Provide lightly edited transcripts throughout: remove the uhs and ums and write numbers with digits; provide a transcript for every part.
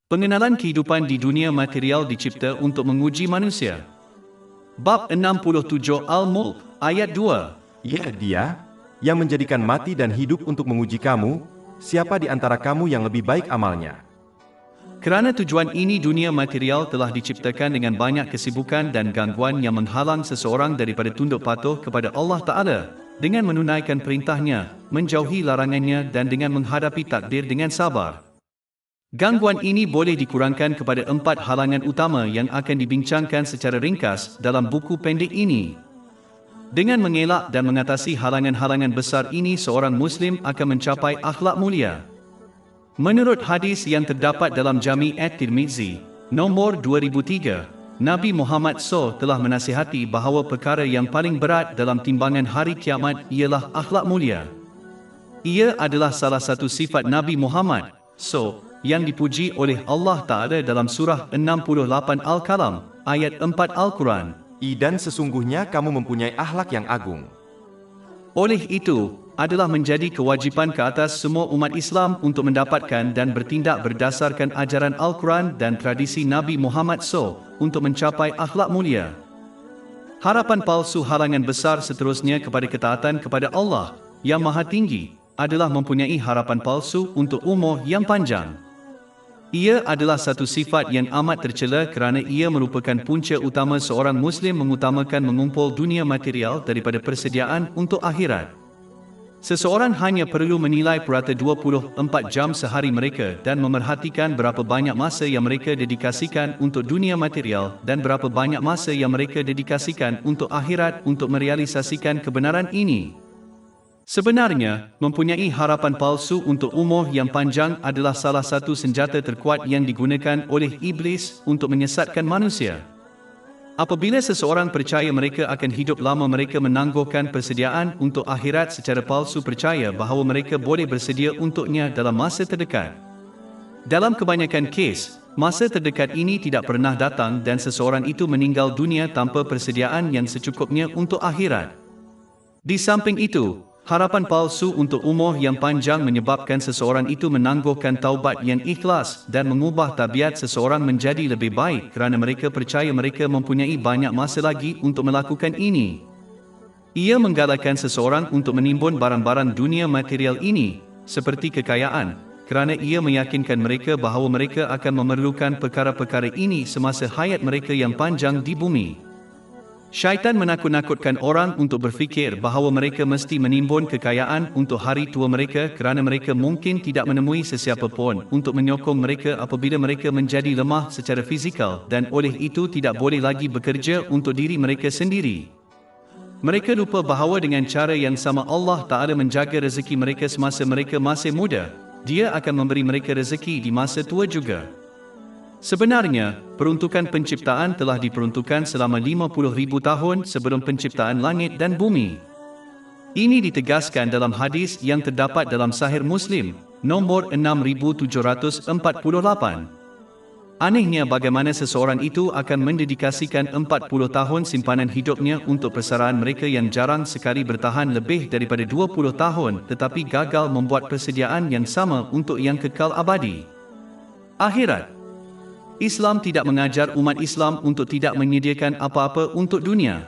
Pengenalan kehidupan di dunia material dicipta untuk menguji manusia. Bab 67 Al-Mulk, ayat 2. Ia Dia yang menjadikan mati dan hidup untuk menguji kamu, siapa di antara kamu yang lebih baik amalnya. Kerana tujuan ini dunia material telah diciptakan dengan banyak kesibukan dan gangguan yang menghalang seseorang daripada tunduk patuh kepada Allah Ta'ala, dengan menunaikan perintahnya, menjauhi larangannya dan dengan menghadapi takdir dengan sabar. Gangguan ini boleh dikurangkan kepada 4 halangan utama yang akan dibincangkan secara ringkas dalam buku pendek ini. Dengan mengelak dan mengatasi halangan-halangan besar ini, seorang Muslim akan mencapai akhlak mulia. Menurut hadis yang terdapat dalam Jami' At-Tirmizi, nombor 2003, Nabi Muhammad SAW telah menasihati bahawa perkara yang paling berat dalam timbangan hari kiamat ialah akhlak mulia. Ia adalah salah satu sifat Nabi Muhammad SAW yang dipuji oleh Allah Ta'ala dalam surah 68 Al-Qalam, ayat 4 Al-Quran. Dan sesungguhnya kamu mempunyai akhlak yang agung. Oleh itu, adalah menjadi kewajipan ke atas semua umat Islam untuk mendapatkan dan bertindak berdasarkan ajaran Al-Quran dan tradisi Nabi Muhammad SAW untuk mencapai akhlak mulia. Harapan palsu halangan besar seterusnya kepada ketaatan kepada Allah yang Maha Tinggi adalah mempunyai harapan palsu untuk umur yang panjang. Ia adalah satu sifat yang amat tercela kerana ia merupakan punca utama seorang Muslim mengutamakan mengumpul dunia material daripada persediaan untuk akhirat. Seseorang hanya perlu menilai purata 24 jam sehari mereka dan memerhatikan berapa banyak masa yang mereka dedikasikan untuk dunia material dan berapa banyak masa yang mereka dedikasikan untuk akhirat untuk merealisasikan kebenaran ini. Sebenarnya, mempunyai harapan palsu untuk umur yang panjang adalah salah satu senjata terkuat yang digunakan oleh iblis untuk menyesatkan manusia. Apabila seseorang percaya mereka akan hidup lama, mereka menangguhkan persediaan untuk akhirat secara palsu, percaya bahawa mereka boleh bersedia untuknya dalam masa terdekat. Dalam kebanyakan kes, masa terdekat ini tidak pernah datang dan seseorang itu meninggal dunia tanpa persediaan yang secukupnya untuk akhirat. Di samping itu, harapan palsu untuk umur yang panjang menyebabkan seseorang itu menangguhkan taubat yang ikhlas dan mengubah tabiat seseorang menjadi lebih baik kerana mereka percaya mereka mempunyai banyak masa lagi untuk melakukan ini. Ia menggalakkan seseorang untuk menimbun barang-barang dunia material ini, seperti kekayaan, kerana ia meyakinkan mereka bahawa mereka akan memerlukan perkara-perkara ini semasa hayat mereka yang panjang di bumi. Syaitan menakut-nakutkan orang untuk berfikir bahawa mereka mesti menimbun kekayaan untuk hari tua mereka kerana mereka mungkin tidak menemui sesiapa pun untuk menyokong mereka apabila mereka menjadi lemah secara fizikal dan oleh itu tidak boleh lagi bekerja untuk diri mereka sendiri. Mereka lupa bahawa dengan cara yang sama Allah Ta'ala menjaga rezeki mereka semasa mereka masih muda, Dia akan memberi mereka rezeki di masa tua juga. Sebenarnya, peruntukan penciptaan telah diperuntukkan selama 50,000 tahun sebelum penciptaan langit dan bumi. Ini ditegaskan dalam hadis yang terdapat dalam Sahih Muslim, nombor 6748. Anehnya bagaimana seseorang itu akan mendedikasikan 40 tahun simpanan hidupnya untuk persaraan mereka yang jarang sekali bertahan lebih daripada 20 tahun tetapi gagal membuat persediaan yang sama untuk yang kekal abadi. Akhirat. Islam tidak mengajar umat Islam untuk tidak menyediakan apa-apa untuk dunia.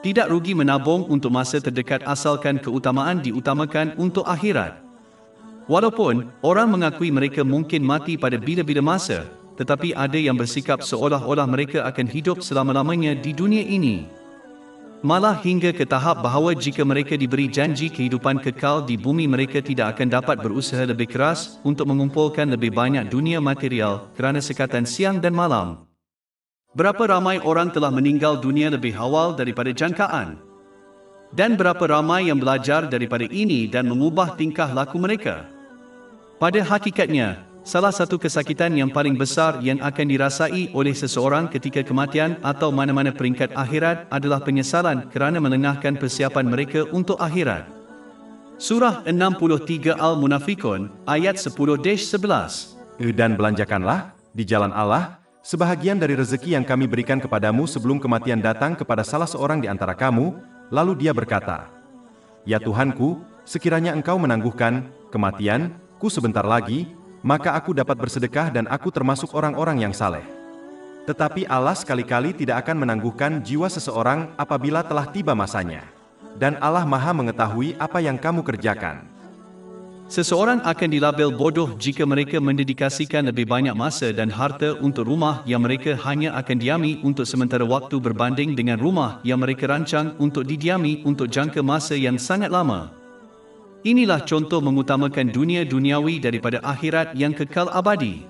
Tidak rugi menabung untuk masa terdekat asalkan keutamaan diutamakan untuk akhirat. Walaupun orang mengakui mereka mungkin mati pada bila-bila masa, tetapi ada yang bersikap seolah-olah mereka akan hidup selama-lamanya di dunia ini. Malah hingga ke tahap bahawa jika mereka diberi janji kehidupan kekal di bumi, mereka tidak akan dapat berusaha lebih keras untuk mengumpulkan lebih banyak dunia material kerana sekatan siang dan malam. Berapa ramai orang telah meninggal dunia lebih awal daripada jangkaan? Dan berapa ramai yang belajar daripada ini dan mengubah tingkah laku mereka? Pada hakikatnya, salah satu kesakitan yang paling besar yang akan dirasai oleh seseorang ketika kematian atau mana-mana peringkat akhirat adalah penyesalan kerana melengahkan persiapan mereka untuk akhirat. Surah 63 Al-Munafikun, ayat 10-11. Dan belanjakanlah di jalan Allah sebahagian dari rezeki yang kami berikan kepadamu sebelum kematian datang kepada salah seorang di antara kamu, lalu dia berkata, Ya Tuhanku, sekiranya engkau menangguhkan kematianku sebentar lagi, maka aku dapat bersedekah dan aku termasuk orang-orang yang saleh. Tetapi Allah sekali-kali tidak akan menangguhkan jiwa seseorang apabila telah tiba masanya. Dan Allah Maha mengetahui apa yang kamu kerjakan. Seseorang akan dilabel bodoh jika mereka mendedikasikan lebih banyak masa dan harta untuk rumah yang mereka hanya akan diami untuk sementara waktu berbanding dengan rumah yang mereka rancang untuk didiami untuk jangka masa yang sangat lama. Inilah contoh mengutamakan dunia duniawi daripada akhirat yang kekal abadi.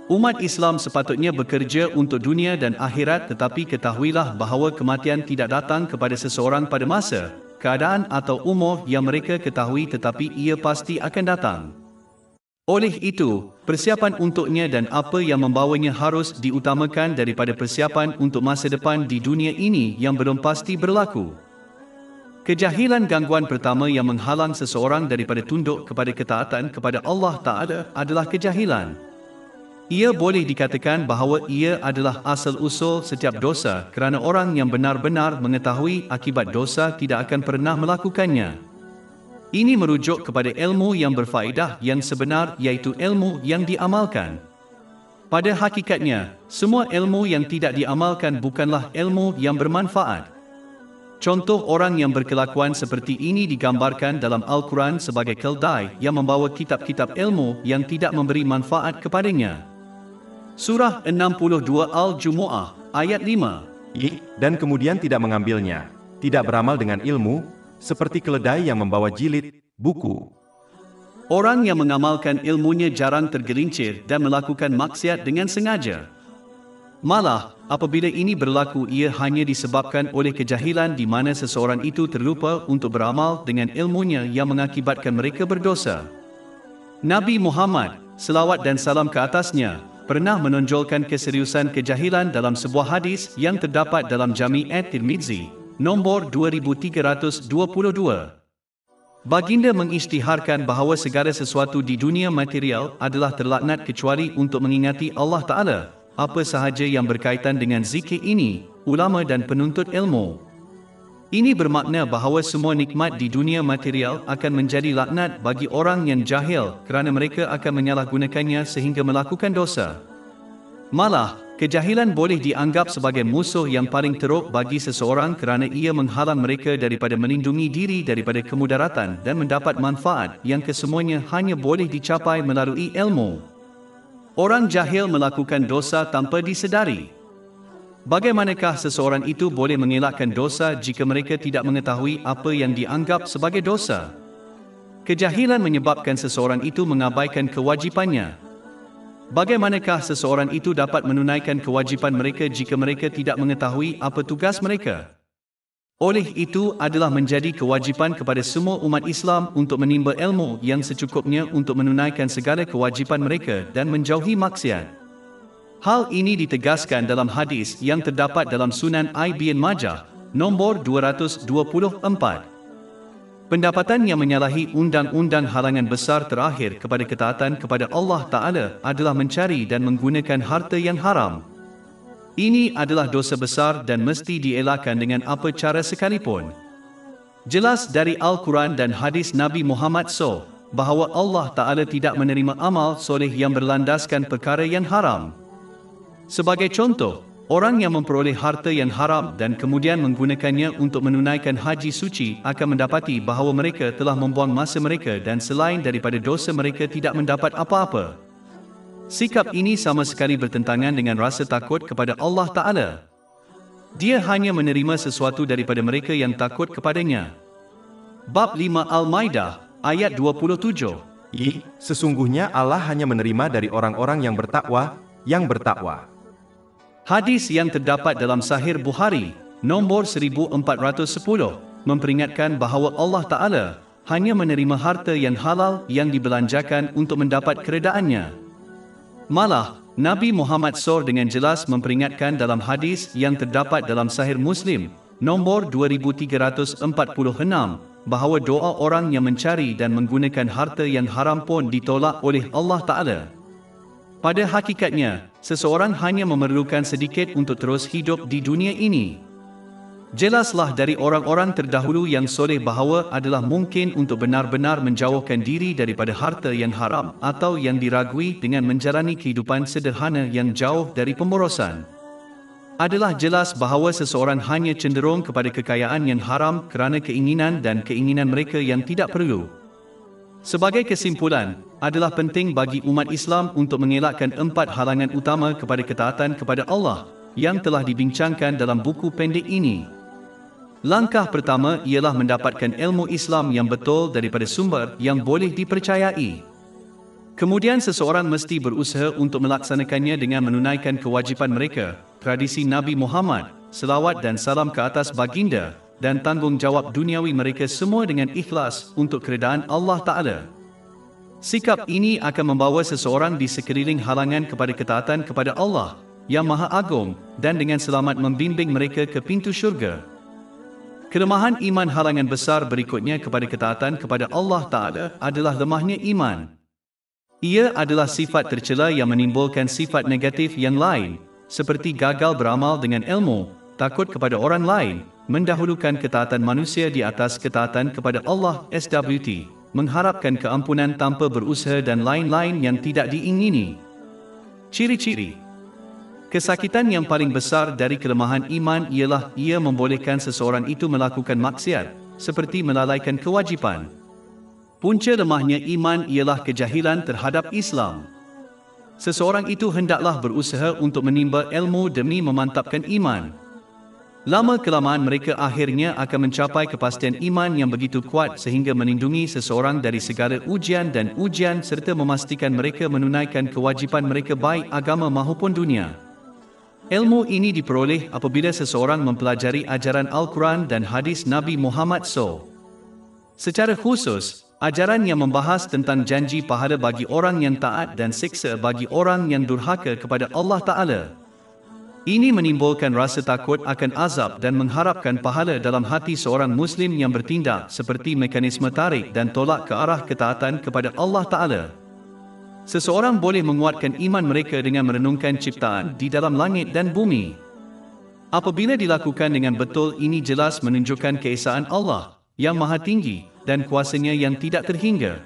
Umat Islam sepatutnya bekerja untuk dunia dan akhirat, tetapi ketahuilah bahawa kematian tidak datang kepada seseorang pada masa, keadaan atau umur yang mereka ketahui, tetapi ia pasti akan datang. Oleh itu, persiapan untuknya dan apa yang membawanya harus diutamakan daripada persiapan untuk masa depan di dunia ini yang belum pasti berlaku. Kejahilan gangguan pertama yang menghalang seseorang daripada tunduk kepada ketaatan kepada Allah Ta'ala adalah kejahilan. Ia boleh dikatakan bahawa ia adalah asal-usul setiap dosa kerana orang yang benar-benar mengetahui akibat dosa tidak akan pernah melakukannya. Ini merujuk kepada ilmu yang berfaedah yang sebenar, iaitu ilmu yang diamalkan. Pada hakikatnya, semua ilmu yang tidak diamalkan bukanlah ilmu yang bermanfaat. Contoh orang yang berkelakuan seperti ini digambarkan dalam Al-Quran sebagai keldai yang membawa kitab-kitab ilmu yang tidak memberi manfaat kepadanya. Surah 62 Al-Jumu'ah, ayat 5. Dan kemudian tidak mengambilnya, tidak beramal dengan ilmu, seperti keledai yang membawa jilid, buku. Orang yang mengamalkan ilmunya jarang tergelincir dan melakukan maksiat dengan sengaja. Malah, apabila ini berlaku, ia hanya disebabkan oleh kejahilan di mana seseorang itu terlupa untuk beramal dengan ilmunya yang mengakibatkan mereka berdosa. Nabi Muhammad, selawat dan salam ke atasnya, pernah menonjolkan keseriusan kejahilan dalam sebuah hadis yang terdapat dalam Jami' at-Tirmizi, nombor 2322. Baginda mengisytiharkan bahawa segala sesuatu di dunia material adalah terlaknat kecuali untuk mengingati Allah Ta'ala, apa sahaja yang berkaitan dengan zikir ini, ulama dan penuntut ilmu. Ini bermakna bahawa semua nikmat di dunia material akan menjadi laknat bagi orang yang jahil kerana mereka akan menyalahgunakannya sehingga melakukan dosa. Malah, kejahilan boleh dianggap sebagai musuh yang paling teruk bagi seseorang kerana ia menghalang mereka daripada melindungi diri daripada kemudaratan dan mendapat manfaat yang kesemuanya hanya boleh dicapai melalui ilmu. Orang jahil melakukan dosa tanpa disedari. Bagaimanakah seseorang itu boleh mengelakkan dosa jika mereka tidak mengetahui apa yang dianggap sebagai dosa? Kejahilan menyebabkan seseorang itu mengabaikan kewajipannya. Bagaimanakah seseorang itu dapat menunaikan kewajipan mereka jika mereka tidak mengetahui apa tugas mereka? Oleh itu adalah menjadi kewajipan kepada semua umat Islam untuk menimba ilmu yang secukupnya untuk menunaikan segala kewajipan mereka dan menjauhi maksiat. Hal ini ditegaskan dalam hadis yang terdapat dalam Sunan Ibn Majah, nombor 224. Pendapatan yang menyalahi undang-undang halangan besar terakhir kepada ketaatan kepada Allah Ta'ala adalah mencari dan menggunakan harta yang haram. Ini adalah dosa besar dan mesti dielakkan dengan apa cara sekalipun. Jelas dari Al-Quran dan hadis Nabi Muhammad SAW, bahawa Allah Ta'ala tidak menerima amal soleh yang berlandaskan perkara yang haram. Sebagai contoh, orang yang memperoleh harta yang haram dan kemudian menggunakannya untuk menunaikan haji suci akan mendapati bahawa mereka telah membuang masa mereka dan selain daripada dosa mereka tidak mendapat apa-apa. Sikap ini sama sekali bertentangan dengan rasa takut kepada Allah Ta'ala. Dia hanya menerima sesuatu daripada mereka yang takut kepadanya. Bab 5 Al-Maidah, ayat 27. Sesungguhnya Allah hanya menerima dari orang-orang yang bertakwa. Hadis yang terdapat dalam Sahih Bukhari, nombor 1410, memperingatkan bahawa Allah Ta'ala hanya menerima harta yang halal yang dibelanjakan untuk mendapat keredaannya. Malah, Nabi Muhammad SAW dengan jelas memperingatkan dalam hadis yang terdapat dalam Sahih Muslim, nombor 2346, bahawa doa orang yang mencari dan menggunakan harta yang haram pun ditolak oleh Allah Ta'ala. Pada hakikatnya, seseorang hanya memerlukan sedikit untuk terus hidup di dunia ini. Jelaslah dari orang-orang terdahulu yang soleh bahawa adalah mungkin untuk benar-benar menjauhkan diri daripada harta yang haram atau yang diragui dengan menjalani kehidupan sederhana yang jauh dari pemborosan. Adalah jelas bahawa seseorang hanya cenderung kepada kekayaan yang haram kerana keinginan dan keinginan mereka yang tidak perlu. Sebagai kesimpulan, adalah penting bagi umat Islam untuk mengelakkan 4 halangan utama kepada ketaatan kepada Allah yang telah dibincangkan dalam buku pendek ini. Langkah pertama ialah mendapatkan ilmu Islam yang betul daripada sumber yang boleh dipercayai. Kemudian seseorang mesti berusaha untuk melaksanakannya dengan menunaikan kewajipan mereka, tradisi Nabi Muhammad, selawat dan salam ke atas baginda, dan tanggungjawab duniawi mereka semua dengan ikhlas untuk keredaan Allah Ta'ala. Sikap ini akan membawa seseorang di sekeliling halangan kepada ketaatan kepada Allah yang Maha Agung dan dengan selamat membimbing mereka ke pintu syurga. Kelemahan iman halangan besar berikutnya kepada ketaatan kepada Allah Ta'ala adalah lemahnya iman. Ia adalah sifat tercela yang menimbulkan sifat negatif yang lain, seperti gagal beramal dengan ilmu, takut kepada orang lain, mendahulukan ketaatan manusia di atas ketaatan kepada Allah SWT, mengharapkan keampunan tanpa berusaha dan lain-lain yang tidak diingini. Ciri-ciri kesakitan yang paling besar dari kelemahan iman ialah ia membolehkan seseorang itu melakukan maksiat, seperti melalaikan kewajipan. Punca lemahnya iman ialah kejahilan terhadap Islam. Seseorang itu hendaklah berusaha untuk menimba ilmu demi memantapkan iman. Lama-kelamaan mereka akhirnya akan mencapai kepastian iman yang begitu kuat sehingga melindungi seseorang dari segala ujian dan ujian serta memastikan mereka menunaikan kewajipan mereka baik agama maupun dunia. Ilmu ini diperoleh apabila seseorang mempelajari ajaran Al-Quran dan hadis Nabi Muhammad SAW. Secara khusus, ajaran yang membahas tentang janji pahala bagi orang yang taat dan siksa bagi orang yang durhaka kepada Allah Ta'ala. Ini menimbulkan rasa takut akan azab dan mengharapkan pahala dalam hati seorang Muslim yang bertindak seperti mekanisme tarik dan tolak ke arah ketaatan kepada Allah Ta'ala. Seseorang boleh menguatkan iman mereka dengan merenungkan ciptaan di dalam langit dan bumi. Apabila dilakukan dengan betul, ini jelas menunjukkan keesaan Allah yang maha tinggi dan kuasanya yang tidak terhingga.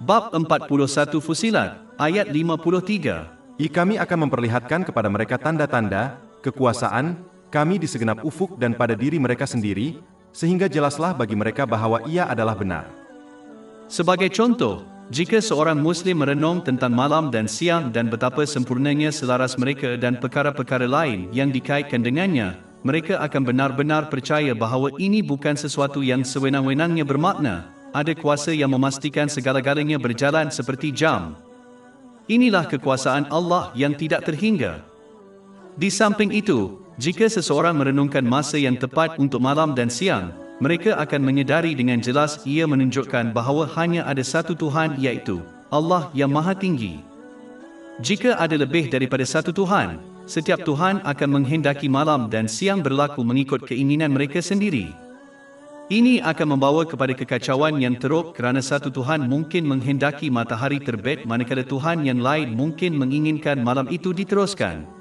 Bab 41 Fusilat, ayat 53. Kami akan memperlihatkan kepada mereka tanda-tanda, kekuasaan, kami di segenap ufuk dan pada diri mereka sendiri, sehingga jelaslah bagi mereka bahawa ia adalah benar. Sebagai contoh, jika seorang Muslim merenung tentang malam dan siang dan betapa sempurnanya selaras mereka dan perkara-perkara lain yang dikaitkan dengannya, mereka akan benar-benar percaya bahawa ini bukan sesuatu yang sewenang-wenangnya bermakna. Ada kuasa yang memastikan segala-galanya berjalan seperti jam. Inilah kekuasaan Allah yang tidak terhingga. Di samping itu, jika seseorang merenungkan masa yang tepat untuk malam dan siang, mereka akan menyedari dengan jelas ia menunjukkan bahawa hanya ada satu Tuhan, iaitu Allah yang Maha Tinggi. Jika ada lebih daripada satu Tuhan, setiap Tuhan akan menghendaki malam dan siang berlaku mengikut keinginan mereka sendiri. Ini akan membawa kepada kekacauan yang teruk kerana satu Tuhan mungkin menghendaki matahari terbit manakala Tuhan yang lain mungkin menginginkan malam itu diteruskan.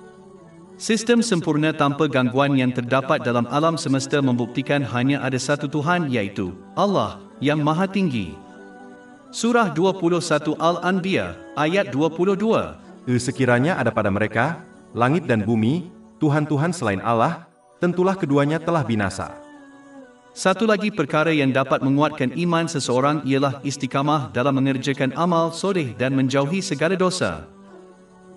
Sistem sempurna tanpa gangguan yang terdapat dalam alam semesta membuktikan hanya ada satu Tuhan, iaitu Allah yang Maha Tinggi. Surah 21 Al-Anbiya, ayat 22. Sekiranya ada pada mereka, langit dan bumi, Tuhan-Tuhan selain Allah, tentulah keduanya telah binasa. Satu lagi perkara yang dapat menguatkan iman seseorang ialah istiqamah dalam mengerjakan amal soleh dan menjauhi segala dosa.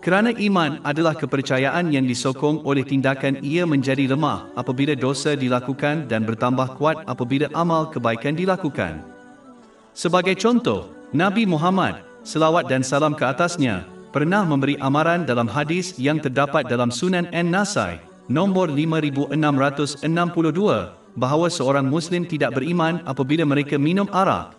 Kerana iman adalah kepercayaan yang disokong oleh tindakan, ia menjadi lemah apabila dosa dilakukan dan bertambah kuat apabila amal kebaikan dilakukan. Sebagai contoh, Nabi Muhammad, selawat dan salam ke atasnya, pernah memberi amaran dalam hadis yang terdapat dalam Sunan An-Nasai, nombor 5662, bahawa seorang Muslim tidak beriman apabila mereka minum arak,